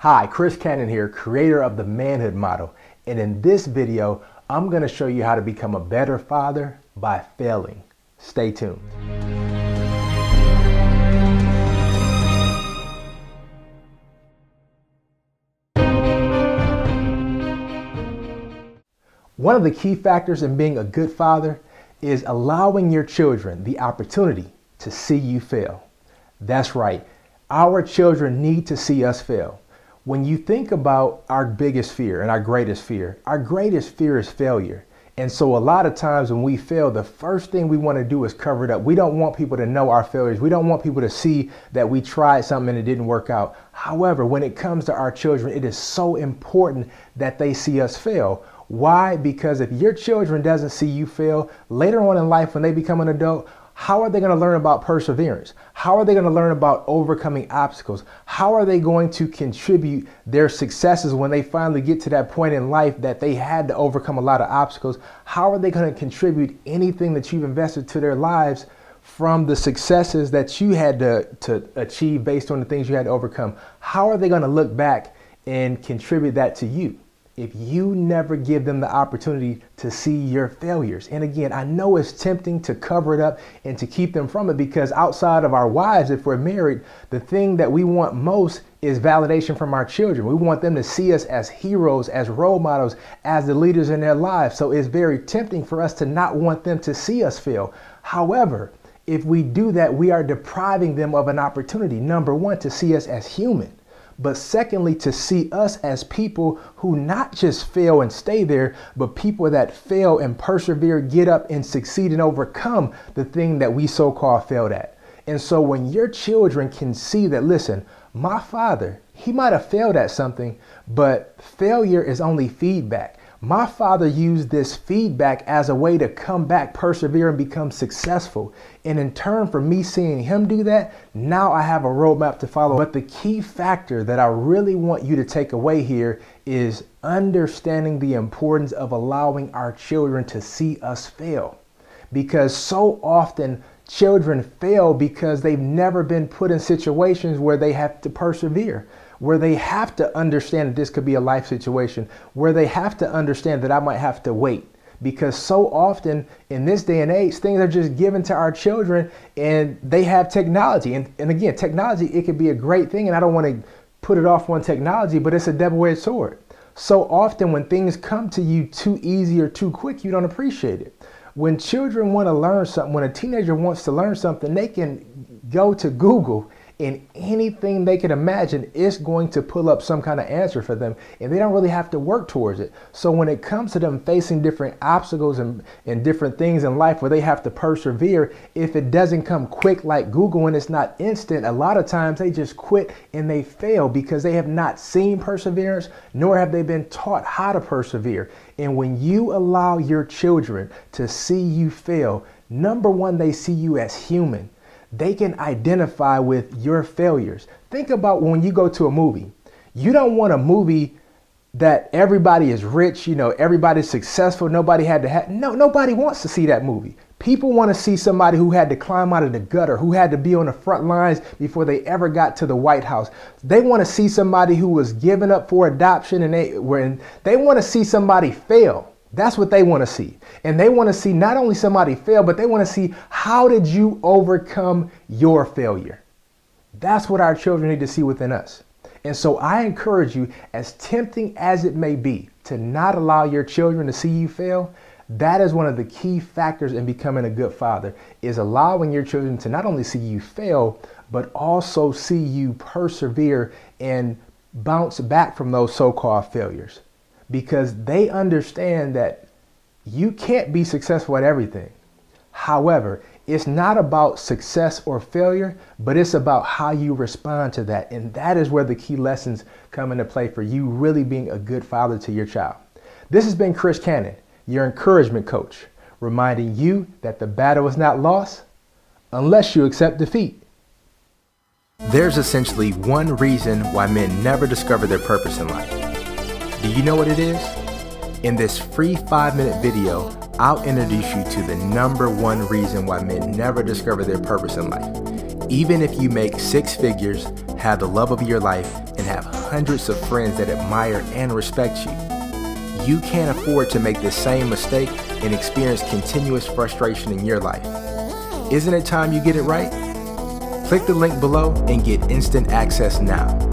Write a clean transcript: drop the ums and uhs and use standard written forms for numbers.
Hi, Chris Cannon here, creator of the Manhood Model. And in this video, I'm going to show you how to become a better father by failing. Stay tuned. One of the key factors in being a good father is allowing your children the opportunity to see you fail. That's right. Our children need to see us fail. When you think about our biggest fear and our greatest fear is failure. And so a lot of times when we fail, the first thing we want to do is cover it up. We don't want people to know our failures. We don't want people to see that we tried something and it didn't work out. However, when it comes to our children, it is so important that they see us fail. Why? Because if your children doesn't see you fail, later on in life when they become an adult, how are they going to learn about perseverance? How are they going to learn about overcoming obstacles? How are they going to contribute their successes when they finally get to that point in life that they had to overcome a lot of obstacles? How are they going to contribute anything that you've invested to their lives from the successes that you had to achieve based on the things you had to overcome? How are they going to look back and contribute that to you if you never give them the opportunity to see your failures? And again, I know it's tempting to cover it up and to keep them from it, because outside of our wives, if we're married, the thing that we want most is validation from our children. We want them to see us as heroes, as role models, as the leaders in their lives. So it's very tempting for us to not want them to see us fail. However, if we do that, we are depriving them of an opportunity, number one, to see us as human. But secondly, to see us as people who not just fail and stay there, but people that fail and persevere, get up and succeed and overcome the thing that we so-called failed at. And so when your children can see that, listen, my father, he might have failed at something, but failure is only feedback. My father used this feedback as a way to come back, persevere, and become successful. And in turn, for me seeing him do that, now I have a roadmap to follow. But the key factor that I really want you to take away here is understanding the importance of allowing our children to see us fail. Because so often children fail because they've never been put in situations where they have to persevere, where they have to understand that this could be a life situation, where they have to understand that I might have to wait. Because so often in this day and age, things are just given to our children and they have technology. And again, technology, it could be a great thing, and I don't want to put it off on technology, but it's a double-edged sword. So often when things come to you too easy or too quick, you don't appreciate it. When children want to learn something, when a teenager wants to learn something, they can go to Google and anything they can imagine is going to pull up some kind of answer for them, and they don't really have to work towards it. So when it comes to them facing different obstacles and different things in life where they have to persevere, if it doesn't come quick like Google and it's not instant, a lot of times they just quit and they fail because they have not seen perseverance, nor have they been taught how to persevere. And when you allow your children to see you fail, number one, they see you as human. They can identify with your failures. Think about when you go to a movie. You don't want a movie that everybody is rich, everybody's successful, nobody had to have. No, nobody wants to see that movie. People want to see somebody who had to climb out of the gutter, who had to be on the front lines before they ever got to the White House. They want to see somebody who was given up for adoption, and they want to see somebody fail. That's what they want to see. And they want to see not only somebody fail, but they want to see, how did you overcome your failure? That's what our children need to see within us. And so I encourage you, as tempting as it may be, to not allow your children to see you fail. That is one of the key factors in becoming a good father, is allowing your children to not only see you fail, but also see you persevere and bounce back from those so-called failures. Because they understand that you can't be successful at everything. However, it's not about success or failure, but it's about how you respond to that. And that is where the key lessons come into play for you really being a good father to your child. This has been Chris Cannon, your encouragement coach, reminding you that the battle is not lost unless you accept defeat. There's essentially one reason why men never discover their purpose in life. Do you know what it is? In this free 5-minute video, I'll introduce you to the number one reason why men never discover their purpose in life. Even if you make 6 figures, have the love of your life, and have hundreds of friends that admire and respect you. You can't afford to make the same mistake and experience continuous frustration in your life. Isn't it time you get it right? Click the link below and get instant access now.